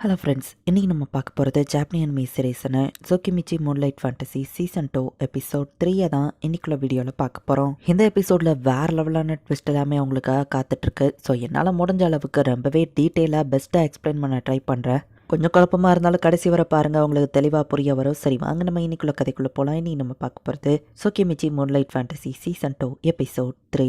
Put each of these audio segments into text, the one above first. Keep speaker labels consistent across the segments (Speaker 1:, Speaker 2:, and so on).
Speaker 1: Hello friends, இன்றைக்கி நம்ம பார்க்க போகிறது ஜாப்பனீஸ் அனிமி சீரீஸான Tsukimichi moonlight fantasy season 2 episode 3 தான் இன்றைக்குள்ள வீடியோவில் பார்க்க போகிறோம். இந்த எபிசோடில் வேறு லெவலான ட்விஸ்ட் எல்லாமே உங்களுக்காக காத்துட்ருக்கு. ஸோ என்னால் முடிஞ்ச அளவுக்கு ரொம்பவே டீட்டெயிலாக பெஸ்ட்டாக எக்ஸ்பிளைன் பண்ண ட்ரை பண்ணுறேன். கொஞ்சம் குழப்பமாக இருந்தாலும் கடைசி வரை பாருங்கள், உங்களுக்கு தெளிவாக புரிய வரும். சரி வாங்க நம்ம இன்னைக்குள்ள கதைக்குள்ளே போகலாம். இன்றைக்கி நம்ம பார்க்க போகிறது Tsukimichi moonlight fantasy season 2 episode 3.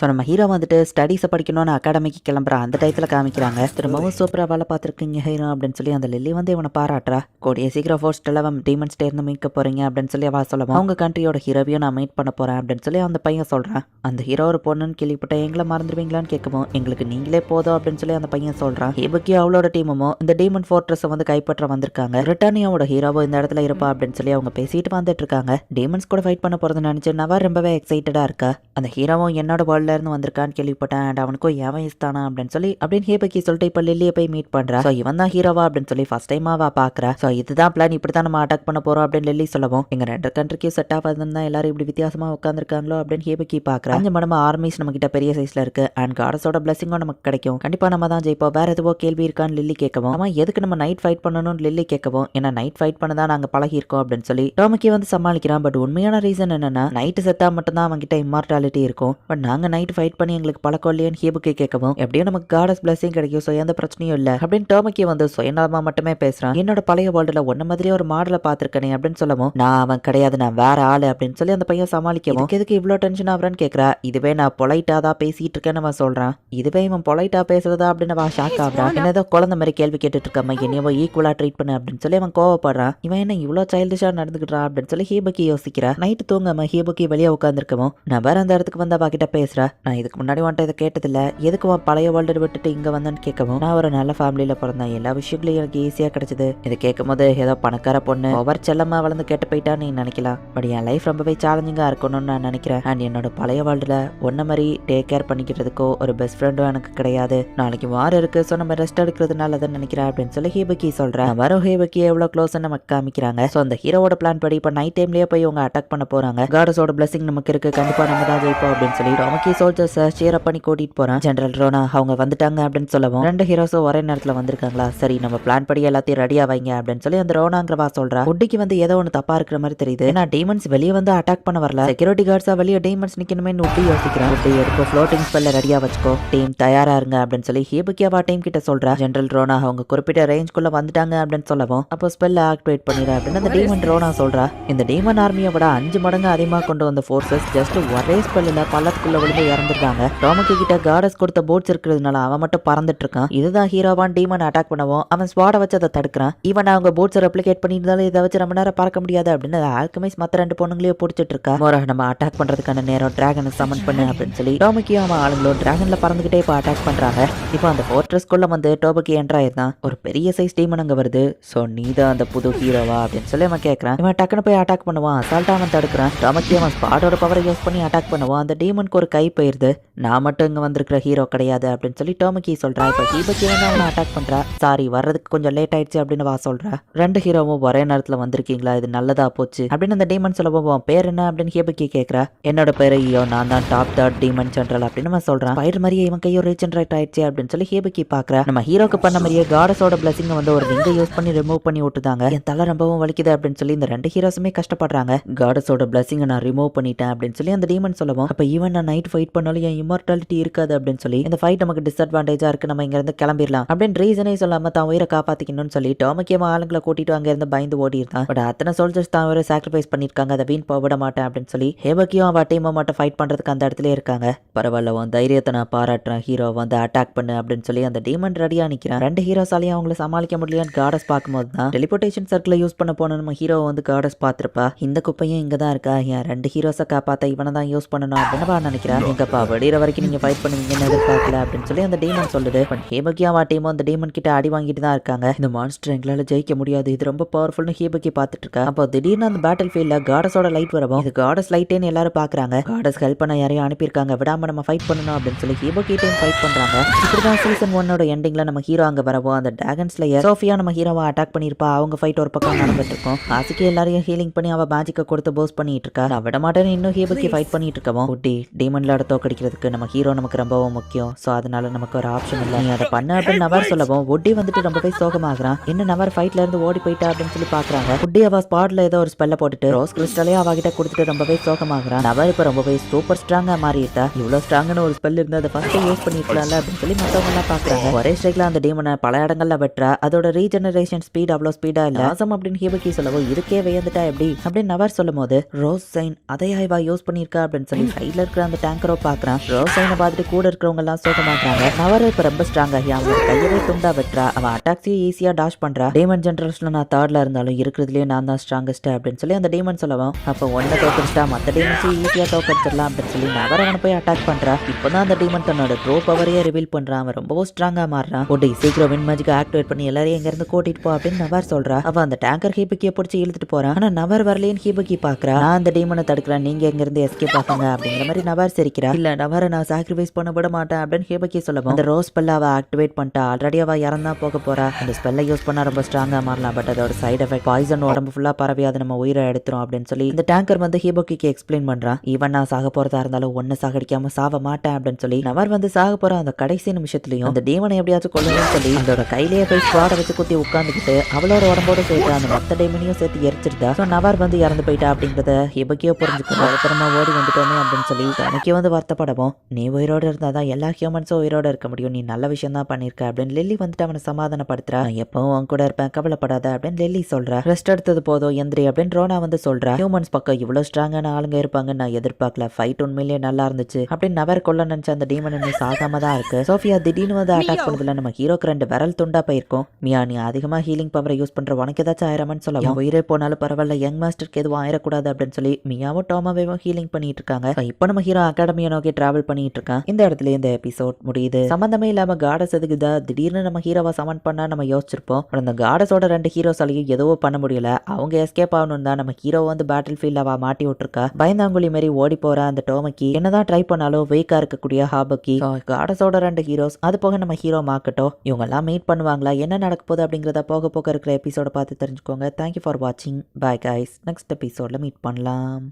Speaker 1: So நம்ம ஹீரோ வந்துட்டு ஸ்டடீஸை படிக்கணும்னு அகாடமிக்கு கிளம்புற அந்த டயத்தில் காமிக்கிறாங்க. திரும்பவும் சூப்பராக வேலை பார்த்துருக்கீங்க ஹீரோ அப்படின்னு சொல்லி அந்த லில்லி வந்து இவனை பாராட்டுறா. கூடிய சீக்கிரம் ஃபோர்ஸ்ட்டில் அவன் டீமன்ஸ் டேர்ந்து மீட்க போகிறீங்க அப்படின்னு சொல்லி அவள் சொல்லுவான். அவங்க கண்ட்ரியோட ஹீரோவையும் நான் மீட் பண்ண போகிறேன் அப்படின்னு சொல்லி அந்த பையன் சொல்கிறான். அந்த ஹீரோ ஒரு பொண்ணுன்னு கேள்விப்பட்ட எங்களை மறந்துடுவீங்களான்னு கேட்கவும் எங்களுக்கு நீங்களே போதும் அப்படின்னு சொல்லி அந்த பையன் சொல்கிறான். ஹீபுக்கி அவளோட டீமும் இந்த டீமன் ஃபோர்ட்ரஸை வந்து கைப்பற்ற வந்திருக்காங்க. ரிட்டர்னியாவோட ஹீரோவோ இந்த இடத்துல இருப்பா அப்படின்னு சொல்லி அவங்க பேசிட்டு வந்துட்டு இருக்காங்க. டீமன்ஸ் கூட ஃபைட் பண்ண போகிறது நினச்சி நவா ரொம்பவே எக்ஸைட்டடாக இருக்கா. அந்த ஹீரோவும் என்னோட வேர்ல்ட்ல இருந்து வந்திருக்கான்னு கேள்விப்பட்டேன் அண்ட் அவனுக்கும் என் வயசு தானா அப்படின்னு ஹேபக்கி சொல்லிட்டு இப்போ லில்லியை போய் மீட் பண்றா. ஸோ இவன் தான் ஹீரோவா அப்படின்னு சொல்லி ஃபர்ஸ்ட் டைம் அவ பாக்குறா. ஸோ இதுதான் பிளான், இப்படி தான் நம்ம அட்டாக் பண்ண போறோம் அப்படின்னு லில்லி சொல்லவும் எங்க ரெண்டு கண்ட்ரிக்கும் செட் ஆகாதுன்னு எல்லாரும் இப்படி வித்தியாசமா உட்காந்துருக்காங்களோ அப்படின்னு ஹேபக்கி பாக்குறா. 5 மடங்கு ஆர்மிஸ் நம்ம கிட்ட பெரிய சைஸ்ல இருக்கு அண்ட் காடஸோட பிளஸிங்கும் நமக்கு கிடைக்கும். கண்டிப்பா நம்ம தான் ஜெயிப்போம். வேற எதுவோ கேள்வி இருக்கான்னு லில்லி கேட்கவும் அவன் எதுக்கு நம்ம நைட் ஃபைட் பண்ணணும்னு லில்லி கேட்கவும் ஏன்னா நைட் ஃபைட் பண்ண தான் நாங்க பழகி இருக்கோம் அப்படின்னு சொல்லி டோமக்கி வந்து சமாளிக்கிறான். பட் உண்மையான ரீசன் என்னன்னா நைட்டு செத்தா மட்டும் தான் அவன் கிட்ட இம்மார்டாலிட்டி இருக்கும். பட் நாங்க நைட் ஃபைட் பண்ணி எங்களுக்கு பழக்கம் இல்லையான்னு ஹீபுக்கி கேட்கவும் எப்படியும் நமக்கு காடஸ் பிளஸிங் கிடைக்கும், ஸோ எந்த பிரச்சனையும் இல்லை அப்படின்னு டோமக்கி வந்து சுயநலமா மட்டுமே பேசுறான். என்னோட பழைய வேர்ல்டுல ஒன்ன மாதிரி ஒரு மாடலை பார்த்திருக்கனே அப்படின்னு சொல்லவும் நான் அவன் கிடையாது, நான் வேற ஆளு அப்படின்னு சொல்லி அந்த பையன் சமாளிக்கவும் எதுக்கு இவ்வளோ டென்ஷன் ஆகுறான்னு கேட்கறா. இதுவே நான் பொலைட்டா தான் பேசிட்டு இருக்கேன்னு அவன் சொல்றான். இதுவே இவன் பொலைட்டா பேசுறதா அப்படின்னு அவன் ஷாக் ஆகுறான். என்னதோ குழந்தை மாதிரி கேள்வி கேட்டுட்டு இருக்காம என்னையோ ஈக்குவலா ட்ரீட் பண்ணு அப்படின்னு சொல்லி அவன் கோவப்படுறான். இவன் என்ன இவ்வளோ சைல்டிஷா நடந்துக்கிட்டான் அப்படின்னு சொல்லி ஹீபக்கி யோசிக்கிறா. நைட்டு தூங்காம ஹீபக்கி வெளியே உட்காந்துருக்கவும் நான் வேற அந்த இடத்துக்கு வந்து அவகிட்ட பேசுறா. நான் இதுக்கு முன்னாடி வந்துட்டு இதை கேட்டதில்ல, எதுக்கு பழைய வேர்ல்டு விட்டுட்டு இங்க வந்தேன்னு கேட்கவும் நான் ஒரு நல்ல ஃபேமிலியில பிறந்தேன், எல்லா விஷயங்களையும் எனக்கு ஈஸியா கிடைச்சது. இதை கேட்கும் போது ஏதோ பணக்கார பொண்ணு ஒவ்வொரு செல்லமா வளர்ந்து கேட்டு போயிட்டா நீ நினைக்கலாம். பட் என் லைஃப் ரொம்பவே சேலஞ்சிங்கா இருக்கணும்னு நான் நினைக்கிறேன். அண்ட் என்னோட பழைய வேர்ல்டுல ஒன்ன மாதிரி டேக் கேர் பண்ணிக்கிறதுக்கோ ஒரு பெஸ்ட் ஃப்ரெண்டும் எனக்கு கிடையாது. நாளைக்கு வாரம் இருக்கு, ஸோ நம்ம ரெஸ்ட் எடுக்கிறதுனால அதை நினைக்கிறேன் அப்படின்னு சொல்லி ஹீபக்கி சொல்றேன். வரும் ஹீபக்கி எவ்வளவு க்ளோஸ் நமக்கு காமிக்கிறாங்க. ஸோ அந்த ஹீரோவோட பிளான் படி இப்போ நைட் டைம்லயே போய் அவங்க அட்டாக் பண்ண போறாங்க. காடஸோட பிளஸிங் நமக்கு இருக்கு, கண்டிப்பா நம்ம தான் ஜெயிப்போம் அப்படின்னு சொல்லி டோமக்கி சோல்ஜர்ஸை சேர் அப் பண்ணி கூட்டிட்டு போறான். ஜெனரல் ரோனா அவங்க வந்துட்டாங்க அப்படின்னு சொல்லவும் ரெண்டு ஹீரோஸும் ஒரே நேரத்தில் வந்திருக்காங்களா, சரி நம்ம பிளான் படி எல்லாத்தையும் ரெடியா வைங்க அப்படின்னு சொல்லி அந்த ரோனாங்கிறவா சொல்றா. உட்டிக்கு வந்து ஏதோ ஒன்று தப்பா இருக்கிற மாதிரி தெரியுது. ஏன்னா டீமன்ஸ் வெளியே வந்து அட்டாக் பண்ண வரல, செக்யூரிட்டி கார்ட்ஸா வெளியே டீமன்ஸ் நிக்கணுமே உட்டி யோசிக்கிறான். உட்டி எடுக்கும் ஃப்ளோட்டிங் ஸ்பெல்ல ரெடியா வச்சுக்கோ, டீம் தயாரா இருங்க அப்படின்னு சொல்லி ஹீபக்கியாவா டீம் கிட்ட சொல்றா. ஜெனரல் ரோனா அவங்க குறிப்பிட்ட ரேஞ்ச்குள்ள வந்துட்டாங்க அப்படின்னு சொல்லவும் அப்போ ஸ்பெல்ல ஆக்டிவேட் பண்ணிடுறா அப்படின்னு அந்த டீமன் ரோனா சொல்றா. இந்த டீமன் ஆர்மியை விட 5 மடங்கு அதிகமாக கொண்டு வந்த ஃபோர்ஸஸ் ஜஸ்ட் ஒரே ஸ்பெல்ல பள்ளத்துக்குள்ள விழுந்து இறந்துருக்காங்க. டோமக்கி கிட்ட காடஸ் கொடுத்த போட்ஸ் இருக்கிறதுனால அவன் மட்டும் பறந்துட்டு இருக்கான். இதுதான் ஹீரோவான் டீமன் அட்டாக் பண்ணவும் அவன் ஸ்வாட வச்சு அதை தடுக்கிறான். ஈவன் அவங்க போட்ஸை ரெப்ளிகேட் பண்ணியிருந்தாலும் இதை வச்சு ரொம்ப நேரம் பறக்க முடியாது அப்படின்னு ஆல்கமிஸ் மற்ற 2 பொண்ணுங்களையும் பிடிச்சிட்டு இருக்கா. மோரா நம்ம அட்டாக் பண்றதுக்கான நேரம் டிராகனை சமன் பண்ணு அப்படின்னு சொல்லி டோமக்கியும் அவன் ஆளுங்களும் டிராகன்ல பறந்துகிட்டே இப்போ அட்டாக் பண்றாங்க. இப்போ அந்த ஃபோர்ட்ரஸ்குள்ள வந்து டோமக்கி என்ட்ரு ஆயிருந்தான். ஒரு பெரிய சைஸ் டீமன் அங்க வருது. ஸோ நீ தான் அந்த புது ஹீரோவா அப்படின்னு சொல்லி அவன் கேட்கறான். இவன் டக்குன்னு போய் அட்டாக் பண்ணுவான். அசால்ட்டா அவன் தடுக்கிறான். டோமக்கி அவன் ஸ்பாடோட பவரை யூஸ் பண்ணி அட்டாக் பண்ணுவான். அந்த டீமனுக்கு ஒரு கை போயிருது. நான் மட்டும் இங்க வந்திருக்கிற ஹீரோ கிடையாது அப்படின்னு சொல்லி டோமக்கி சொல்றா. இப்போ ஹீபக்கி வந்து அவனை அட்டாக் பண்றா. சாரி வர்றதுக்கு கொஞ்சம் லேட் ஆயிடுச்சு அப்படின்னு வா சொல்றா. 2 ஹீரோவும் ஒரே நேரத்துல வந்திருக்கீங்களா, இது நல்லதா போச்சு அப்படின்னு அந்த டீமன் சொல்லவும் பேர் என்ன அப்படின்னு ஹீபக்கி கேட்கறா. என்னோட பேரு ஐயோ, நான் தான் டாப் 3 டீமன் ஜெனரல் அப்படின்னு அவன் சொல்றான். ஸ்பைடர் மாதிரியே இவன் கையோ ரீஜெனரேட் ஆயிடுச்சு அப்படின்னு சொல்லி ஹீபக்கி பாக்குறா. நம்ம ஹீரோக்கு பண்ண மாதிரியே காடஸோட பிளஸிங் வந்து ஒரு ரிங்கை யூஸ் பண்ணி ரிமூவ் பண்ணி விட்டுதாங்க. என் தலை ரொம்பவும் வலிக்குது அப்படின்னு சொல்லி இந்த 2 ஹீரோஸுமே கஷ்டப்படுறாங்க. காடஸோட பிளஸிங்கை நான் ரிமூவ் பண்ணிட்டேன் அப்படின்னு சொல்லி அந்த டீமன் சொல்லவும் அப்ப ஈவன் நான் நைட் ஃபைட் பண்ணாலும் என் இமார்டாலிட்டி இருக்காது அப்படின்னு சொல்லி இந்த ஃபைட் நமக்கு டிஸ்அட்வான்டேஜா இருக்கு, நம்ம இங்க இருந்து கிளம்பிடலாம் அப்படின்னு ரீசனே சொல்லாம தான் உயிரை காப்பாத்திக்கணும்னு சொல்லி டோமக்கியமா ஆளுங்களை கூட்டிட்டு அங்க இருந்து பயந்து ஓடி இருந்தான். பட் அத்தனை சோல்ஜர்ஸ் தான் ஒரு சாக்ரிஃபைஸ் பண்ணிருக்காங்க, அதை வீண் போக விட மாட்டேன் அப்படின்னு சொல்லி ஹேபக்கியும் அவ டீமை மட்டும் ஃபைட் பண்றதுக்கு அந்த இடத்துல இருக்காங்க. பரவாயில்ல, உன் தைரியத்தை நான் பாராட்டுறேன், ஹீரோ வந்து அட்டாக் பண்ணு அப்படின்னு சொல்லி அந்த டீமன் ரெடியா நிக்கிறான். 2 ஹீரோஸாலையும் அவங்களை சமாளிக்க முடியலன்னு காடஸ் பார்க்கும்போது தான் டெலிபோர்டேஷன் சர்க்கிளை யூஸ் பண்ண போன நம்ம ஹீரோ வந்து காடஸ் பார்த்திருப்பா. இந்த குப்பையும் இங்க தான் இருக்கா, என் 2 ஹீரோஸை காப்பாத்த இவனை தான் யூஸ் பண்ணணும் அப்படின்னு நினைக்கிறேன். எங்கப்பா வெடிற வரைக்கும் நீங்க ஃபைட் பண்ணுவீங்கன்னு எதிர்பார்க்கல அப்படின்னு சொல்லி அந்த டீமன் சொல்லுது. பட் ஹேபக்கியாவா டீமும் அந்த டீமன் கிட்ட அடி வாங்கிட்டு தான் இருக்காங்க. இந்த மான்ஸ்டர் எங்களால ஜெயிக்க முடியாது, இது ரொம்ப பவர்ஃபுல்னு ஹீபக்கி பார்த்துட்டு இருக்கா. அப்போ திடீர்னு அந்த பேட்டில் ஃபீல்ட்ல காடஸோட லைட் வரவும் இது காடஸ் லைட்டேன்னு எல்லாரும் பாக்குறாங்க. காடஸ் ஹெல்ப் பண்ண யாரையும் அனுப்பியிருக்காங்க, விடாம நம்ம ஃபைட் பண்ணணும் அப்படின்னு சொல்லி ஹீபக்கி டீம் ஃபைட் பண்றாங்க. இப்படிதான் சீசன் 1 எண்டிங்ல நம்ம ஹீரோ அங்க வரவும் அந்த டிராகன் ஸ்லேயர் சோஃபியா நம்ம ஹீரோவை அட்டாக் பண்ணிருப்பா. அவங்க ஃபைட் ஒரு பக்கம் நடந்துட்டு இருக்கும். ஆசிக்கு எல்லாரையும் ஹீலிங் பண்ணி அவ மேஜிக்கை கொடுத்து போஸ்ட் பண்ணிட்டு இருக்கா. நான் விட மாட்டேன்னு இன்னும் ஹீபக்கி ஃபைட் பண்ணிட்டு இருக்கவும் குட்டி டீமன் விளையாட தோக்கடிக்கிறதுக்கு நம்ம ஹீரோ நமக்கு ரொம்பவும் முக்கியம். ஸோ அதனால நமக்கு ஒரு ஆப்ஷன் இல்லை, நீ அதை பண்ண அப்படின்னு நவர் சொல்லவும் வுட்டி வந்துட்டு ரொம்பவே சோகமாகறான். என்ன நவர் ஃபைட்ல இருந்து ஓடி போயிட்டா அப்படின்னு சொல்லி பாக்குறாங்க. வுட்டி அவ ஸ்பாட்ல ஏதோ ஒரு ஸ்பெல்ல போட்டுட்டு ரோஸ் கிறிஸ்டலே அவகிட்ட கொடுத்துட்டு ரொம்பவே சோகமாகறான். நவர் இப்ப ரொம்பவே சூப்பர் ஸ்ட்ராங்கா மாறிட்டா. இவ்வளவு ஸ்ட்ராங்கான ஒரு ஸ்பெல் இருந்து அதை ஃபர்ஸ்ட் யூஸ் பண்ணிக்கலாம்ல அப்படின்னு சொல்லி மத்தவங்க எல்லாம் பாக்குறாங்க. ஒரே ஸ்ட்ரைக்ல அந்த டீமனை பல இடங்கள்ல வெட்டுறா. அதோட ரீஜெனரேஷன் ஸ்பீட் அவ்வளவு ஸ்பீடா இல்ல. ஆசம் அப்படின்னு ஹிபுக்கி சொல்லவும் இதுக்கே வியந்துட்டா எப்படி அப்படின்னு நவர் சொல்லும் போது ரோஸ் சைன் அதையா இவா யூஸ் பண்ணிருக்கா அப்படின்னு சொல்லி சைட்ல இருக்கிற அந்த டேங்கரோ பாக்குறான். ரோஸ் சைனை பார்த்துட்டு கூட இருக்கிறவங்க எல்லாம் சோகமாக்குறாங்க. நவர் இப்ப ரொம்ப ஸ்ட்ராங் ஆகி அவனோட கையவே துண்டா வெட்டுறா. அவன் அட்டாக்ஸையும் ஈஸியா டாஷ் பண்றா. டீமன் ஜெனரேஷன்ல நான் தேர்ட்ல இருந்தாலும் இருக்கிறதுலயே நான் தான் ஸ்ட்ராங்கஸ்ட் அப்படின்னு சொல்லி அந்த டீமன் சொல்லவும் அப்ப ஒன்ன தோக்கடிச்சிட்டா மத்த டீமன்ஸையும் ஈஸியா தோக்கடிச்சிடலாம் அப்படின்னு சொல்லி நவர் அவனை போய் அட்டாக் பண்றா. இப்பதான் அந்த டீமன் தன்னோட ட்ரூ பவரையே ரிவீல் பண்றான். அவன் ரொம்பவும் ஸ்ட்ராங்கா மாறுறான். ஓடி சீக்கிரம் வின் மேஜிக் ஆக்டிவேட் பண்ணி எல்லாரையும் எங்க இருந்து கூட்டிட்டு போ அப்படின்னு நவர் சொல்றா. அவ அந்த டேங்கர் ஹீபக்கியை பிடிச்சி இழுத்துட்டு போறான். ஆனா நவர் வரலேன்னு ஹீபக்கி பாக்குறா. நான் அந்த டீமனை தடுக்கிறேன், நீங்க எங்க இருந்து எஸ்கேப் ஆகுங்க அப்படிங்கிற மாதிரி நவர் சிரிக்கிறா. இல்ல நவரை நான் சாக்ரிஃபைஸ் பண்ண விட மாட்டேன் அப்படின்னு ஹீபக்கி சொல்லவும் அந்த ரோஸ் ஸ்பெல்ல அவ ஆக்டிவேட் பண்ணிட்டா. ஆல்ரெடி அவ இறந்தா போக போறா. அந்த ஸ்பெல்லை யூஸ் பண்ணா ரொம்ப ஸ்ட்ராங்கா மாறலாம். பட் அதோட சைடு எஃபெக்ட் பாய்சன் உடம்பு ஃபுல்லா பரவி அது நம்ம உயிரை எடுத்துரும் அப்படின்னு சொல்லி இந்த டேங்கர் வந்து ஹீபோக்கிக்கு எக்ஸ்பிளைன் பண்றான். ஈவன் நான் சாக போறதா இருந்தாலும் ஒன்னு சாகடிக்காம சாவ மாட்டேன் அப்படின்னு சொல்லி நவர் வந்து சாக போற அந்த கடைசி நிமிஷத்துலயும் அந்த டீமனை எப்படியாச்சும் கொல்லணும்னு சொல்லி அதோட கையிலேயே போய் ஸ்குவாட வச்சு குத்தி உட்காந்துக்கிட்டு அவளோட உடம்போட சேர்த்து அந்த மொத்த டீமனையும் சேர்த்து எரிச்சிருந்தா. ஸோ நவர் வந்து இறந்து போயிட்டா அப்படின்றத ஹிபக்கியோ புரிஞ்சுக்கணும். அவசரமா ஓடி வந்துட்டோமே அப்படின்னு சொல்லி தனக்கே வந்து வருத்தப்படவும் நீ உயிரோட இருந்தாதான் எல்லா ஹியூமன்ஸும் உயிரோட இருக்க முடியும், நீ நல்ல விஷயம் தான் பண்ணிருக்க அப்படின்னு லில்லி வந்துட்டு அவனை சமாதானப்படுத்துறா. எப்பவும் அவன் கூட இருப்பேன், கவலைப்படாத அப்படின்னு லில்லி சொல்றா. ரெஸ்ட் எடுத்தது போதும் எந்திரி அப்படின்னு ரோனா வந்து சொல்றா. ஹியூமன்ஸ் பக்கம் இவ்வளவு ஸ்ட்ராங்கான ஆளுங்க இருப்பாங்கன்னு நான் எதிர்பார்க்கல, ஃபைட் உண்மையிலேயே நல்லா இருந்துச்சு அப்படின்னு நவர் கொல்ல நினைச்ச அந்த டீமன் இன்னும் சாகாம தான் இருக்கு. சோஃபியா திடீர்னு வந்து அட்டாக் பண்ணதுல நம்ம ஹீரோக்கு 2 விரல் துண்டா போயிருக்கும். மியா நீ அதிகமா ஹீலிங் பவரை யூஸ் பண்ற, உனக்கு ஏதாச்சும் ஆயிரமான்னு சொல்லலாம். உயிரே போனாலும் பரவாயில்ல, யங் மாஸ்டருக்கு எதுவும் ஆயிடக்கூடாது அப்படின்னு சொல்லி மியாவும் டாமாவையும் ஹீலிங் பண்ணிட்டு இருக்காங்க. இப்போ நம்ம ஹீரோ அகாடமியை நோக்கி டிராவல் பண்ணிட்டு இருக்கான். இந்த இடத்துல இந்த எபிசோட் முடியுது. சம்பந்தமே இல்லாம காடஸ் எதுக்குதா திடீர்னு நம்ம ஹீரோவை சமன் பண்ணா நம்ம யோசிச்சிருப்போம். அந்த காடஸோட 2 ஹீரோஸாலையும் எதுவும் பண்ண முடியல. அவங்க எஸ்கேப் ஆகணும் தான் நம்ம ஹீரோ வந்து பேட்டில் ஃபீல்ட் அவ மாட்டி விட்டுருக்கா. பயந்தாங்குழி மாரி ஓடி போற அந்த டோமக்கி என்னதான் ட்ரை பண்ணாலும் வீக்கா இருக்கக்கூடிய ஹாபக்கி காடஸோட 2 ஹீரோஸ் அது போக நம்ம ஹீரோ மாக்கட்டோ இவங்க எல்லாம் மீட் பண்ணுவாங்களா, என்ன நடக்க போகுது அப்படிங்கறத போக போக இருக்கிற எபிசோட பார்த்து தெரிஞ்சுக்கோங்க. தேங்க்யூ ஃபார் வாட்சிங். பை கைஸ், நெக்ஸ்ட் எபிசோட்ல மீட் பண்ணலாம்.